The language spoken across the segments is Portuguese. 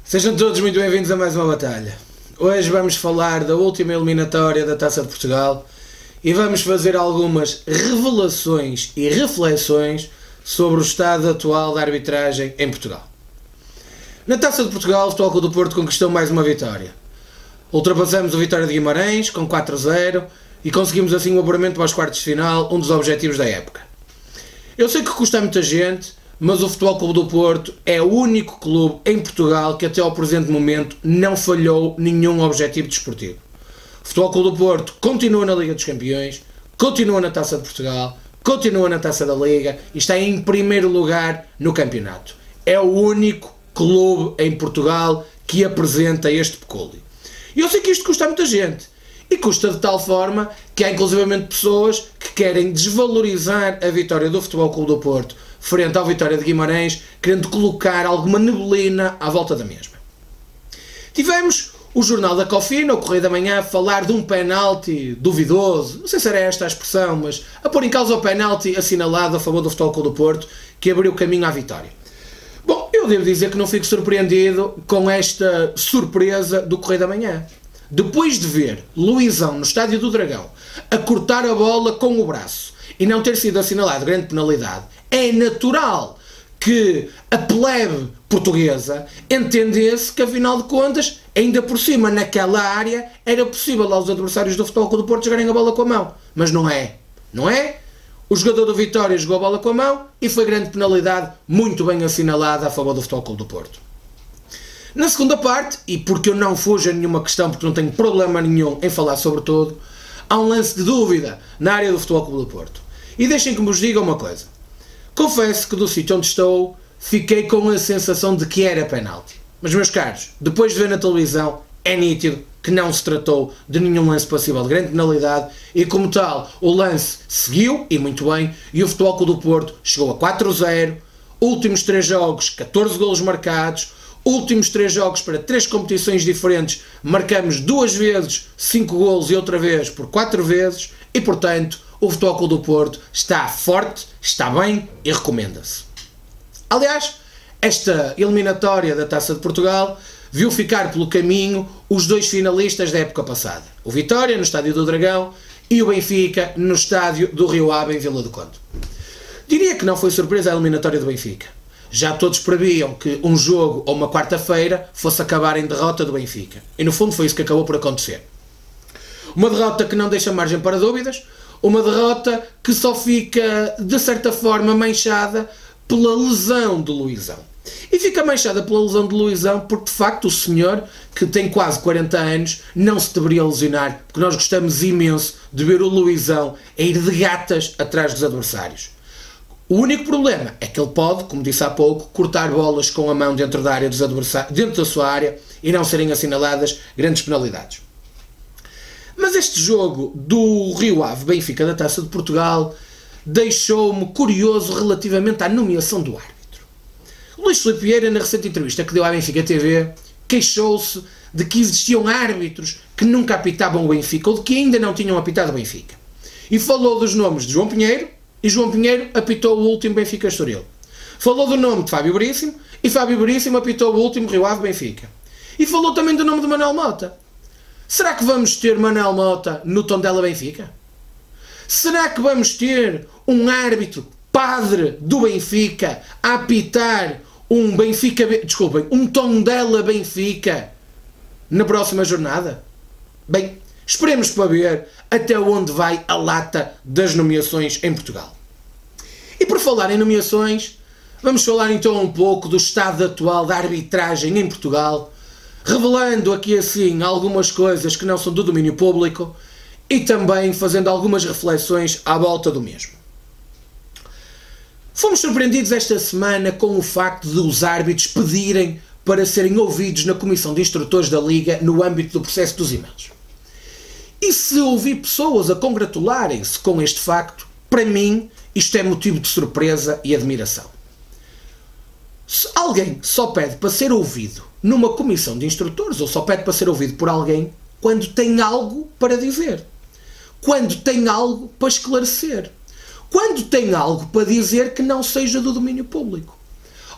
Sejam todos muito bem-vindos a mais uma batalha. Hoje vamos falar da última eliminatória da Taça de Portugal e vamos fazer algumas revelações e reflexões sobre o estado atual da arbitragem em Portugal. Na Taça de Portugal, o Futebol Clube do Porto conquistou mais uma vitória. Ultrapassamos o Vitória de Guimarães com 4-0 e conseguimos assim o apuramento para os quartos de final, um dos objetivos da época. Eu sei que custa a muita gente, mas o Futebol Clube do Porto é o único clube em Portugal que até ao presente momento não falhou nenhum objetivo desportivo. O Futebol Clube do Porto continua na Liga dos Campeões, continua na Taça de Portugal, continua na Taça da Liga e está em primeiro lugar no campeonato. É o único clube em Portugal que apresenta este pecúlio. E eu sei que isto custa a muita gente. E custa de tal forma que há inclusivamente pessoas que querem desvalorizar a vitória do Futebol Clube do Porto frente ao Vitória de Guimarães, querendo colocar alguma neblina à volta da mesma. Tivemos o Jornal da Cofina, o Correio da Manhã, a falar de um penalti duvidoso, não sei se era esta a expressão, mas a pôr em causa o penalti assinalado a favor do Futebol Clube do Porto, que abriu caminho à vitória. Bom, eu devo dizer que não fico surpreendido com esta surpresa do Correio da Manhã. Depois de ver Luizão no Estádio do Dragão a cortar a bola com o braço e não ter sido assinalado grande penalidade, é natural que a plebe portuguesa entendesse que, afinal de contas, ainda por cima, naquela área, era possível aos adversários do Futebol Clube do Porto jogarem a bola com a mão. Mas não é. Não é? O jogador do Vitória jogou a bola com a mão e foi grande penalidade, muito bem assinalada a favor do Futebol Clube do Porto. Na segunda parte, e porque eu não fujo a nenhuma questão, porque não tenho problema nenhum em falar sobre tudo, há um lance de dúvida na área do Futebol Clube do Porto. E deixem que vos diga uma coisa. Confesso que do sítio onde estou, fiquei com a sensação de que era penalti. Mas, meus caros, depois de ver na televisão, é nítido que não se tratou de nenhum lance passível de grande penalidade e, como tal, o lance seguiu, e muito bem, e o Futebol Clube do Porto chegou a 4-0, últimos 3 jogos, 14 golos marcados, últimos 3 jogos para 3 competições diferentes, marcamos 2 vezes 5 golos e outra vez por 4 vezes, e, portanto, o Futebol Clube do Porto está forte, está bem e recomenda-se. Aliás, esta eliminatória da Taça de Portugal viu ficar pelo caminho os 2 finalistas da época passada. O Vitória, no Estádio do Dragão, e o Benfica, no Estádio do Rio Ave, em Vila do Conde. Diria que não foi surpresa a eliminatória do Benfica. Já todos previam que um jogo ou uma quarta-feira fosse acabar em derrota do Benfica. E no fundo foi isso que acabou por acontecer. Uma derrota que não deixa margem para dúvidas, uma derrota que só fica, de certa forma, manchada pela lesão de Luizão. E fica manchada pela lesão de Luizão porque, de facto, o senhor, que tem quase 40 anos, não se deveria lesionar, porque nós gostamos imenso de ver o Luizão a ir de gatas atrás dos adversários. O único problema é que ele pode, como disse há pouco, cortar bolas com a mão dentro da área dos adversários, dentro da sua área, e não serem assinaladas grandes penalidades. Mas este jogo do Rio Ave Benfica da Taça de Portugal deixou-me curioso relativamente à nomeação do árbitro. O Luís Filipe Vieira, na recente entrevista que deu à Benfica TV, queixou-se de que existiam árbitros que nunca apitavam o Benfica ou de que ainda não tinham apitado o Benfica. E falou dos nomes de João Pinheiro, e João Pinheiro apitou o último Benfica Estoril. Falou do nome de Fábio Veríssimo, e Fábio Veríssimo apitou o último Rio Ave Benfica. E falou também do nome de Manuel Mota. Será que vamos ter Manuel Mota no Tondela Benfica? Será que vamos ter um árbitro padre do Benfica a apitar um Tondela Benfica na próxima jornada? Bem, esperemos para ver até onde vai a lata das nomeações em Portugal. E por falar em nomeações, vamos falar então um pouco do estado atual da arbitragem em Portugal, revelando aqui assim algumas coisas que não são do domínio público e também fazendo algumas reflexões à volta do mesmo. Fomos surpreendidos esta semana com o facto de os árbitros pedirem para serem ouvidos na Comissão de Instrutores da Liga no âmbito do processo dos e-mails. E se ouvir pessoas a congratularem-se com este facto, para mim isto é motivo de surpresa e admiração. Se alguém só pede para ser ouvido numa comissão de instrutores, ou só pede para ser ouvido por alguém quando tem algo para dizer, quando tem algo para esclarecer, quando tem algo para dizer que não seja do domínio público.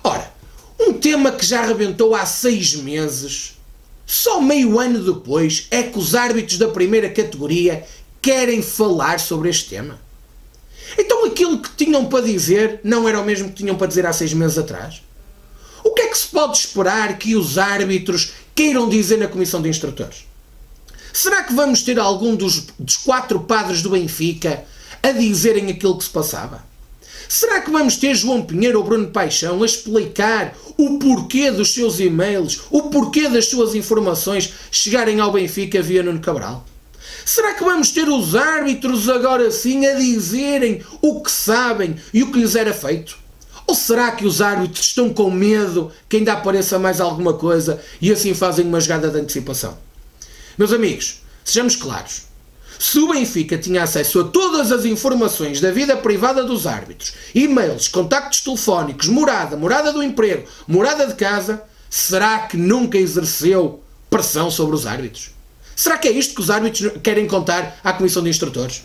Ora, um tema que já arrebentou há 6 meses, só meio ano depois é que os árbitros da primeira categoria querem falar sobre este tema. Então aquilo que tinham para dizer não era o mesmo que tinham para dizer há 6 meses atrás? O que é que se pode esperar que os árbitros queiram dizer na comissão de instrutores? Será que vamos ter algum dos 4 padres do Benfica a dizerem aquilo que se passava? Será que vamos ter João Pinheiro ou Bruno Paixão a explicar o porquê dos seus e-mails, o porquê das suas informações chegarem ao Benfica via Nuno Cabral? Será que vamos ter os árbitros agora sim a dizerem o que sabem e o que lhes era feito? Ou será que os árbitros estão com medo que ainda apareça mais alguma coisa e assim fazem uma jogada de antecipação? Meus amigos, sejamos claros. Se o Benfica tinha acesso a todas as informações da vida privada dos árbitros, e-mails, contactos telefónicos, morada do emprego, morada de casa, será que nunca exerceu pressão sobre os árbitros? Será que é isto que os árbitros querem contar à comissão de instrutores?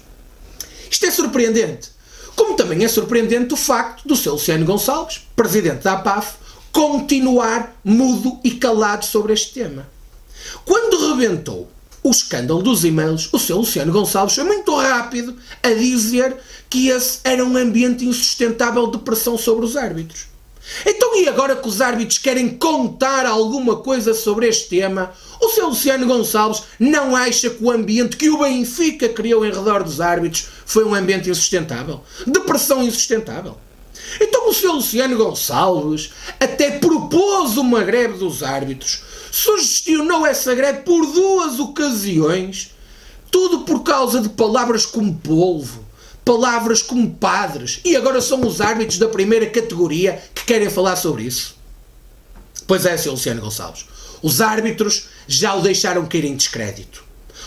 Isto é surpreendente. Como também é surpreendente o facto do Sr. Luciano Gonçalves, presidente da APAF, continuar mudo e calado sobre este tema. Quando rebentou o escândalo dos e-mails, o Sr. Luciano Gonçalves foi muito rápido a dizer que esse era um ambiente insustentável de pressão sobre os árbitros. Então, e agora que os árbitros querem contar alguma coisa sobre este tema, o Sr. Luciano Gonçalves não acha que o ambiente que o Benfica criou em redor dos árbitros foi um ambiente insustentável? De pressão insustentável? Então o Sr. Luciano Gonçalves até propôs uma greve dos árbitros, sugestionou essa greve por 2 ocasiões, tudo por causa de palavras como polvo, palavras como padres, e agora são os árbitros da primeira categoria que querem falar sobre isso. Pois é, Sr. Luciano Gonçalves, os árbitros já o deixaram cair em descrédito.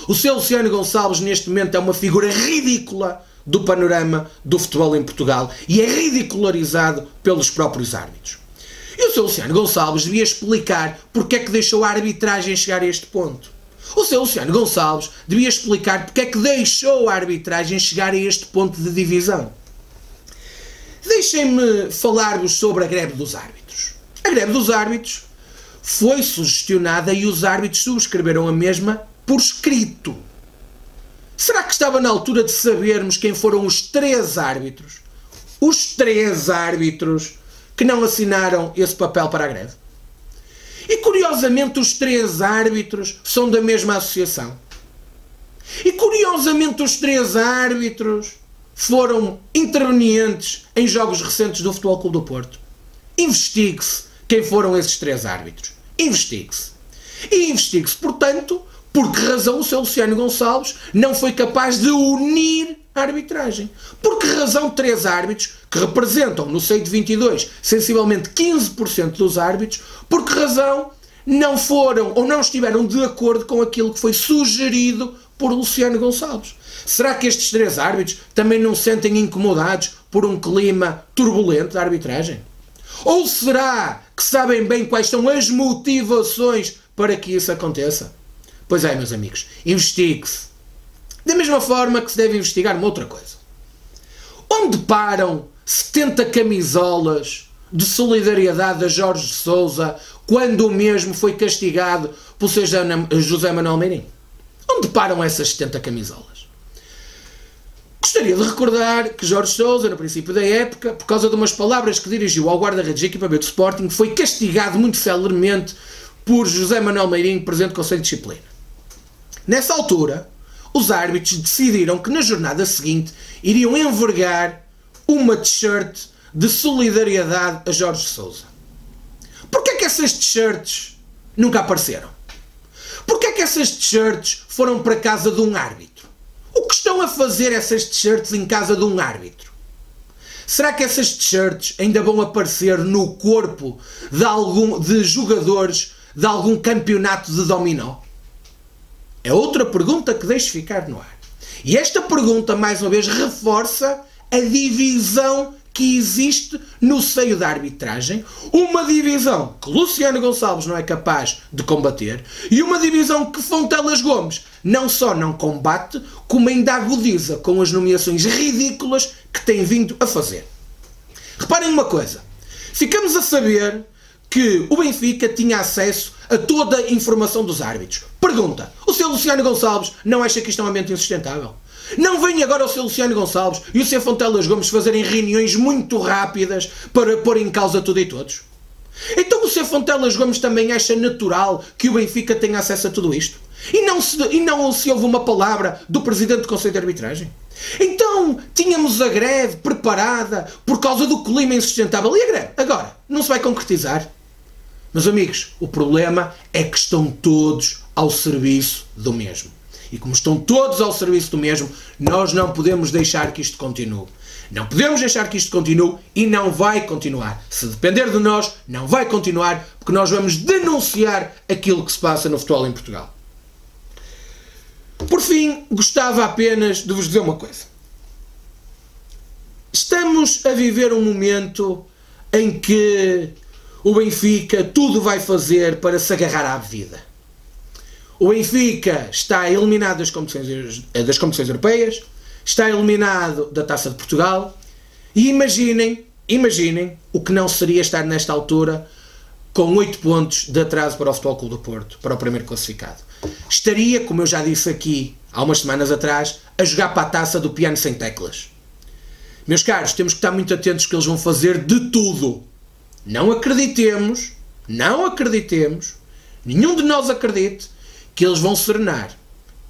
O Sr. Luciano Gonçalves neste momento é uma figura ridícula do panorama do futebol em Portugal e é ridicularizado pelos próprios árbitros. E o Sr. Luciano Gonçalves devia explicar porque é que deixou a arbitragem chegar a este ponto. O Sr. Luciano Gonçalves devia explicar porque é que deixou a arbitragem chegar a este ponto de divisão. Deixem-me falar-vos sobre a greve dos árbitros. A greve dos árbitros foi sugestionada e os árbitros subscreveram a mesma por escrito. Será que estava na altura de sabermos quem foram os 3 árbitros? Os 3 árbitros que não assinaram esse papel para a greve. E curiosamente os 3 árbitros são da mesma associação. E curiosamente os 3 árbitros foram intervenientes em jogos recentes do Futebol Clube do Porto. Investigue-se quem foram esses 3 árbitros. Investigue-se. E investigue-se, portanto, por que razão o Sr. Luciano Gonçalves não foi capaz de unir a arbitragem. Por que razão 3 árbitros, que representam, no seio de 22, sensivelmente 15% dos árbitros, por que razão não foram ou não estiveram de acordo com aquilo que foi sugerido por Luciano Gonçalves? Será que estes 3 árbitros também não se sentem incomodados por um clima turbulento da arbitragem? Ou será que sabem bem quais são as motivações para que isso aconteça? Pois é, meus amigos, investigue-se. Da mesma forma que se deve investigar uma outra coisa. Onde param 70 camisolas de solidariedade a Jorge de Sousa quando o mesmo foi castigado por José Manuel Meirinho? Onde param essas 70 camisolas? Gostaria de recordar que Jorge Sousa, no princípio da época, por causa de umas palavras que dirigiu ao guarda-redes da equipa B do Sporting, foi castigado muito celeremente por José Manuel Meirinho, presidente do Conselho de Disciplina. Nessa altura, os árbitros decidiram que na jornada seguinte iriam envergar uma t-shirt de solidariedade a Jorge Sousa. Porquê é que essas t-shirts nunca apareceram? Porquê é que essas t-shirts foram para a casa de um árbitro? O que estão a fazer essas t-shirts em casa de um árbitro? Será que essas t-shirts ainda vão aparecer no corpo de jogadores de algum campeonato de dominó? É outra pergunta que deixo ficar no ar. E esta pergunta, mais uma vez, reforça a divisão que existe no seio da arbitragem, uma divisão que Luciano Gonçalves não é capaz de combater e uma divisão que Fontelas Gomes não só não combate, como ainda agudiza com as nomeações ridículas que tem vindo a fazer. Reparem uma coisa, ficamos a saber que o Benfica tinha acesso a toda a informação dos árbitros. Pergunta, o Sr. Luciano Gonçalves não acha que isto é um ambiente insustentável? Não vem agora o Sr. Luciano Gonçalves e o Sr. Fontelas Gomes fazerem reuniões muito rápidas para pôr em causa tudo e todos? Então o Sr. Fontelas Gomes também acha natural que o Benfica tenha acesso a tudo isto? E não se ouve uma palavra do Presidente do Conselho de Arbitragem? Então tínhamos a greve preparada por causa do clima insustentável. E a greve? Agora, não se vai concretizar? Meus amigos, o problema é que estão todos ao serviço do mesmo. E como estão todos ao serviço do mesmo, nós não podemos deixar que isto continue. Não podemos deixar que isto continue e não vai continuar. Se depender de nós, não vai continuar, porque nós vamos denunciar aquilo que se passa no futebol em Portugal. Por fim, gostava apenas de vos dizer uma coisa. Estamos a viver um momento em que o Benfica tudo vai fazer para se agarrar à vida. O Benfica está eliminado das competições europeias, está eliminado da Taça de Portugal e imaginem o que não seria estar nesta altura com 8 pontos de atraso para o Futebol Clube do Porto, para o primeiro classificado. Estaria, como eu já disse aqui há umas semanas atrás, a jogar para a taça do piano sem teclas. Meus caros, temos que estar muito atentos que eles vão fazer de tudo. Não acreditemos, nenhum de nós acredite que eles vão serenar.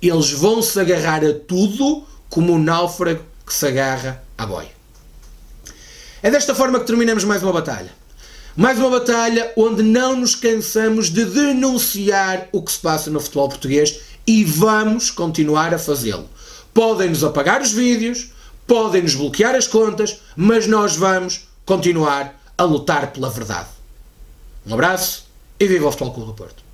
Eles vão se agarrar a tudo como um náufrago que se agarra à boia. É desta forma que terminamos mais uma batalha. Mais uma batalha onde não nos cansamos de denunciar o que se passa no futebol português e vamos continuar a fazê-lo. Podem-nos apagar os vídeos, podem-nos bloquear as contas, mas nós vamos continuar a lutar pela verdade. Um abraço e viva o Futebol Clube do Porto.